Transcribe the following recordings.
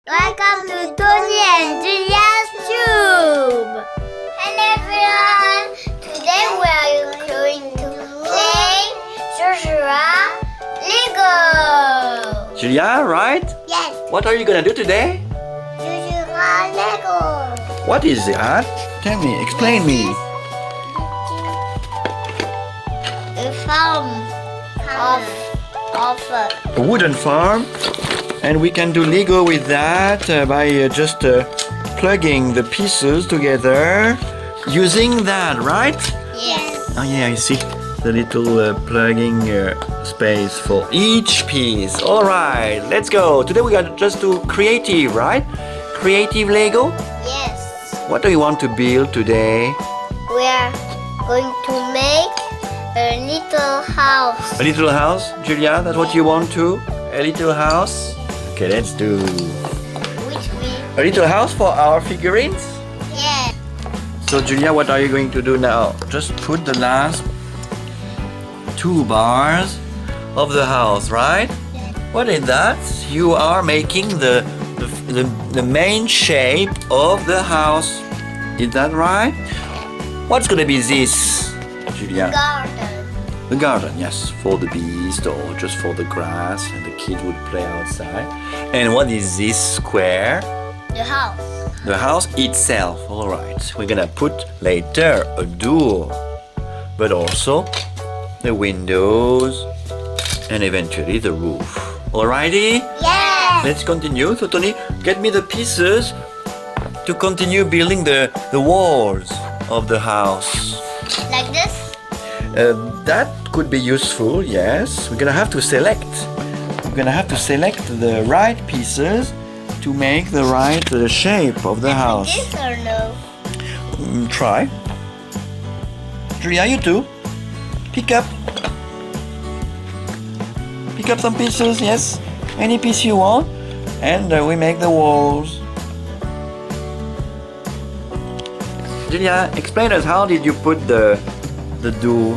Welcome to Tony and Julia's Tube. Hello everyone. Today we are going to play JeuJura Lego. Julia, right? Yes. What are you gonna do today? JeuJura Lego. What is that? Tell me, explain me. A farm of A wooden farm, and we can do Lego with that by just plugging the pieces together using that, right? yes. Oh yeah, I see the little plugging space for each piece. All right, let's go. Today we got just do creative, right? Creative Lego. Yes. What do you want to build today? We are going to make a little house. A little house, Julia? That's what you want to? A little house? Okay, let's do Which we a little house for our figurines. yes. So Julia, what are you going to do now? Just put the last 2 bars of the house, right? Yes. What is that? You are making the main shape of the house. Is that right? What's gonna be this, Julia? Garden. The garden, yes, for the beast or just for the grass, and the kids would play outside. And what is this square? The house. The house itself. All right. We're gonna put later a door, but also the windows and eventually the roof. Alrighty? Yes. Let's continue. So Tony, get me the pieces to continue building the walls of the house. Like this? That could be useful, yes. We're gonna have to select. We're gonna have to select the right pieces to make the right shape of the house. This or no? Try. Julia, you too. Pick up some pieces, yes. Any piece you want, and we make the walls. Julia, explain us, how did you put the door?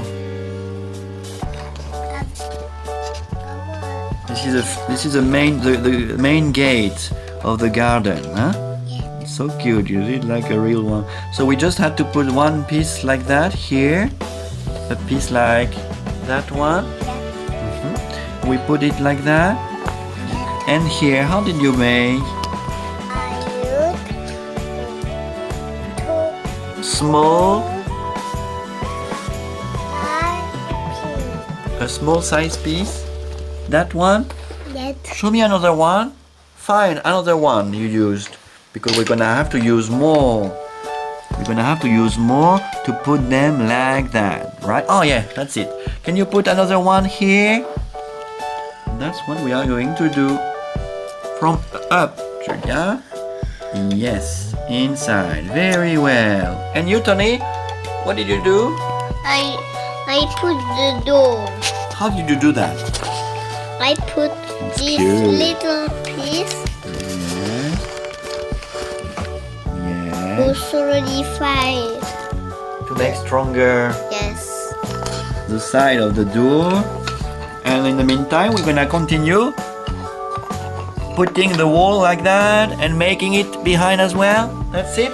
This is the main gate of the garden, huh? Yeah. It's so cute. You did like a real one. So we just had to put one piece like that here, a piece like that one. We put it like that, and here. How did you make? I used Small, to a small size piece. That one. get Show me another one. Fine, another one you used, because we're gonna have to use more. We're gonna have to use more to put them like that, right? Oh yeah, that's it. Can you put another one here? That's what we are going to do. From up, Julia. Yes, inside. Very well. And you, Tony, what did you do? I put the door. How did you do that? I put this cute. little piece Yes. to solidify. To make stronger Yes. the side of the door. And in the meantime, we're gonna continue putting the wall like that and making it behind as well. That's it.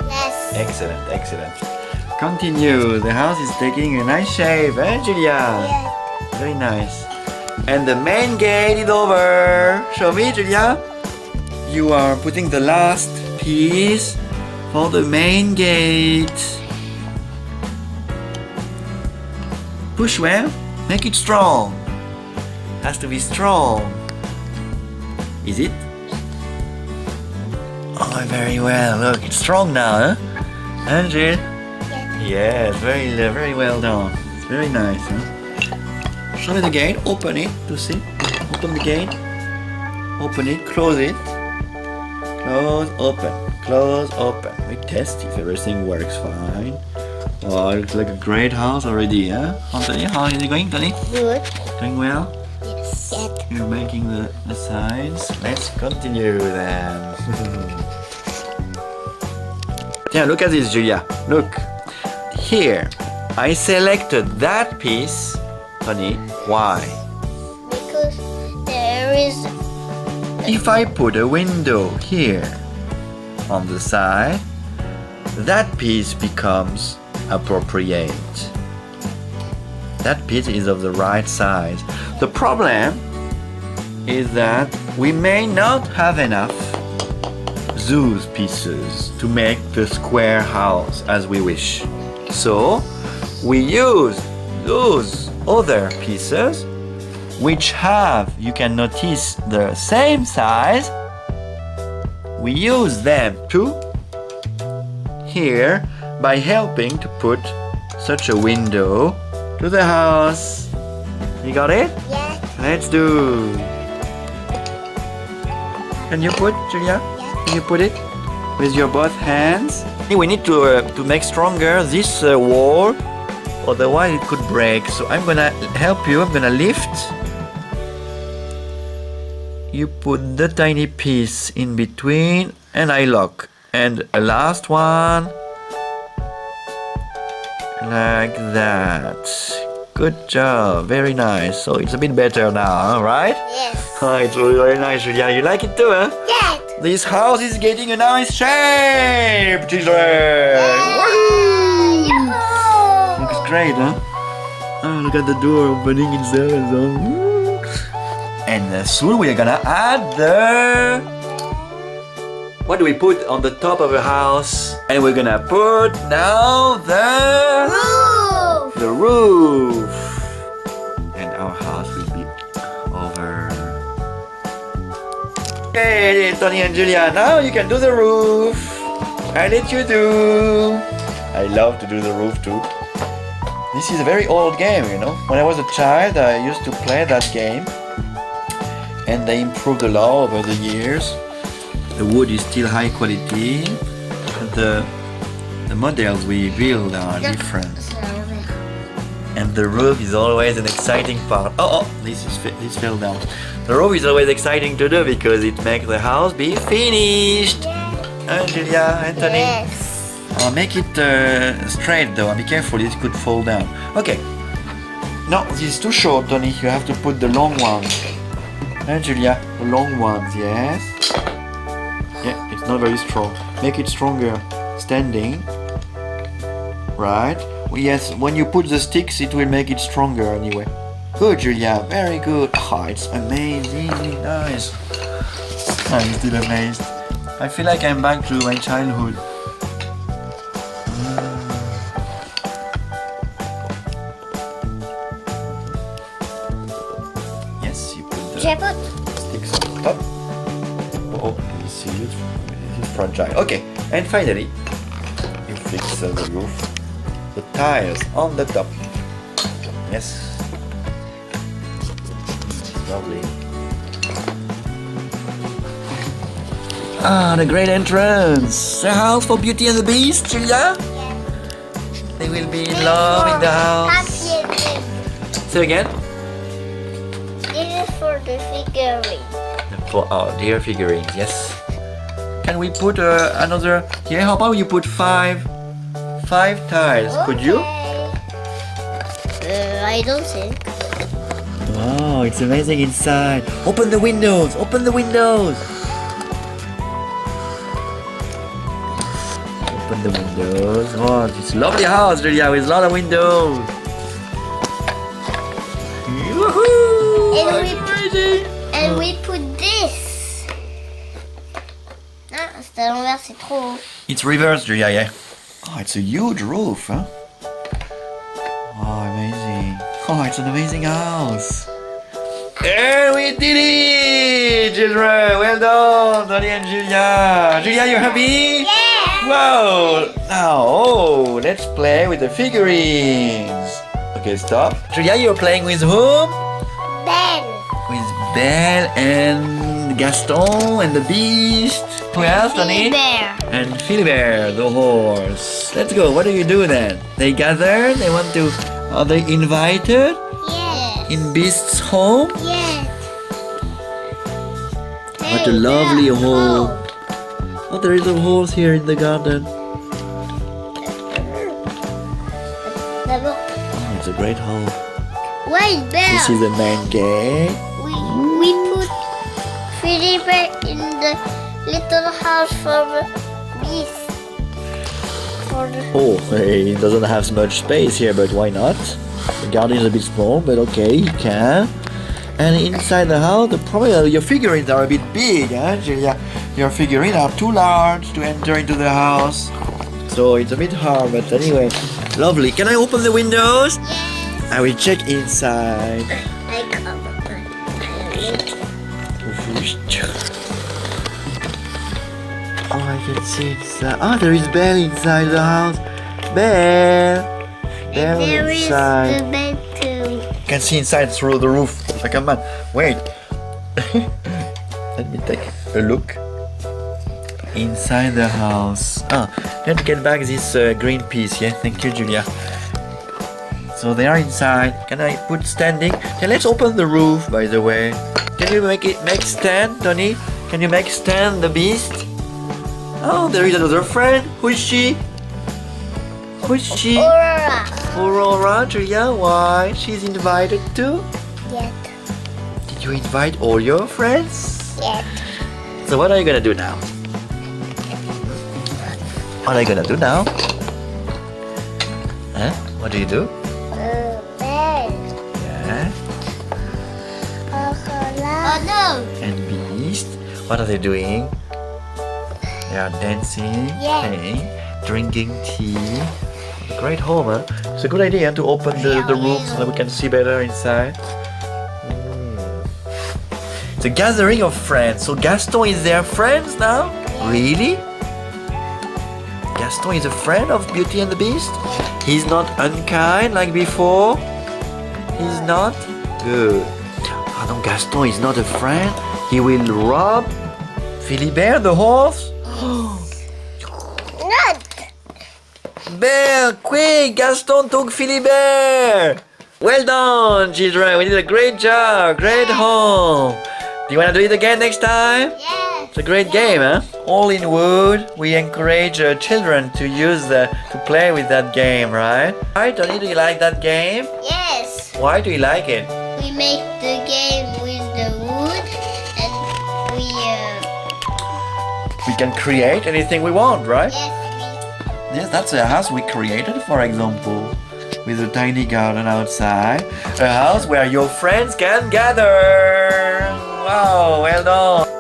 Yes. Excellent, excellent. Continue. The house is taking a nice shape, eh, Julia? Yes. Very nice. And the main gate is over. Show me, Julia. You are putting the last piece for the main gate. Push well. Make it strong. Has to be strong. Is it? Oh, very well. Look, it's strong now, huh? Andrew? Yes, very well done. It's very nice, huh? Show me the gate. Open it to see. Open the gate. Open it. Close it. Close, open. Close, open. We test if everything works fine. Oh, it looks like a great house already, huh? Anthony, how is it going, Tony? Good. Doing well? Yes. You're making the sides. Let's continue then. Yeah, look at this, Julia. Look. Here, I selected that piece. Tony, why? Because there is if I put a window here on the side, that piece becomes appropriate. That piece is of the right size. The problem is that we may not have enough those pieces to make the square house as we wish. So we use those other pieces which have, you can notice, the same size. We use them too here by helping to put such a window to the house. You got it? Yes. Let's do. Can you put, Julia? Can you put it with your both hands? We need to make stronger this wall, otherwise it could break. So I'm gonna help you. I'm gonna lift. You put the tiny piece in between and I lock. And a last one. Like that. Good job. Very nice. So it's a bit better now, right? Yes. Oh, it's really very nice, Julia. You like it too, huh? Yes. This house is getting a nice shape, children. Woohoo! Yoo-hoo! Looks great, huh? Oh, look at the door opening itself and so. And soon we are gonna add the. What do we put on the top of a house? And we're gonna put now the Roof. the roof. And our house will be over. Okay, Tony and Julia, now you can do the roof. I let you do. I love to do the roof too. This is a very old game, you know. When I was a child, I used to play that game. And they improved a lot over the years. The wood is still high quality. The models we build are different. And the roof is always an exciting part. Oh, this fell down. The roof is always exciting to do because it makes the house be finished. Julia, Anthony? Yes. Make it straight though. Be careful, it could fall down. Okay. No, this is too short, Tony. You have to put the long ones. Julia, the long ones, yes. Yeah, it's not very strong. Make it stronger. Standing. Right. Yes, when you put the sticks, it will make it stronger anyway. Good, Julia. Very good. Oh, it's amazingly nice. I'm still amazed. I feel like I'm back to my childhood. Yes, you put the sticks on top. Oh, you see it? It is fragile. Okay, and finally, you fix the roof. The tiles on the top. Yes. Lovely. Ah, the great entrance. The house for Beauty and the Beast, Julia? Yes. They will be in love in the house. Say again? This is for the figurine. For our dear figurines, yes. Can we put another? Yeah, how about you put five tiles? Could you? I don't think. Wow, it's amazing inside. Open the windows. Open the windows. Open the windows. Oh, this lovely house, Julia, with a lot of windows. Yoo-hoo! And we put this. Ah, c'est à l'envers, c'est trop haut. It's reversed, Julia, yeah. Oh, it's a huge roof, huh? Oh, amazing. Oh, it's an amazing house. And we did it, children. Well done, Tony and Julia. Julia, you happy? Yeah. Wow. Now, let's play with the figurines. Okay, stop. Julia, you're playing with whom? Belle. With Belle and Gaston and the Beast. Who else, Tony? Bear. And Philibert, the horse. Let's go. What do you do then? They gather. They want to. Are they invited Yes. in Beast's home? Yes. What a lovely home. Oh, there is a horse here in the garden. D'abord, Oh, it's a great home. white bear. This is the main gate. We put Freddy Bear in the little house for the beast. Oh, he doesn't have much space here, but why not? The garden is a bit small, but okay, you can. And inside the house, probably your figurines are a bit big, huh, Julia? Your figurines are too large to enter into the house. So it's a bit hard, but anyway, lovely. Can I open the windows? Yes. I will check inside. I come. Oh, I can see inside. Oh, there is Belle inside the house. Belle. Belle There is inside. the bed too. You can see inside through the roof. Like a man. Wait. Let me take a look. Inside the house. Ah, let's get back this green piece. Yeah, thank you, Julia. So they are inside. Can I put standing? Okay, let's open the roof. By the way, can you make stand, Tony? Can you make stand the beast? Oh, there is another friend. Who is she? Who is she? Aurora. Aurora, Julia. Why? She's invited too. Yes. Did you invite all your friends? Yes. So what are you gonna do now? What are you gonna do now? Huh? What do you do? Bed. Yeah. Oh no. And Beast. What are they doing? They are dancing, Yeah. playing, drinking tea. Great home, huh? It's a good idea to open the roof so that we can see better inside. It's a gathering of friends. So Gaston is their friends now? Really? Gaston is a friend of Beauty and the Beast? He's not unkind like before? He's not? Good. Ah no, Gaston is not a friend. He will rob Philibert the horse? Not. Belle, quick! Gaston took Philibert! Well done, children. We did a great job. Great home. Do you want to do it again next time? Yes. It's a great game, huh? All in wood. We encourage children to to play with that game, right? Right, Tony, do you like that game? Yes. Why do you like it? We make the game with the wood and We can create anything we want, right? yes, Yes, that's a house we created, for example, with a tiny garden outside. A house where your friends can gather. Wow, well done.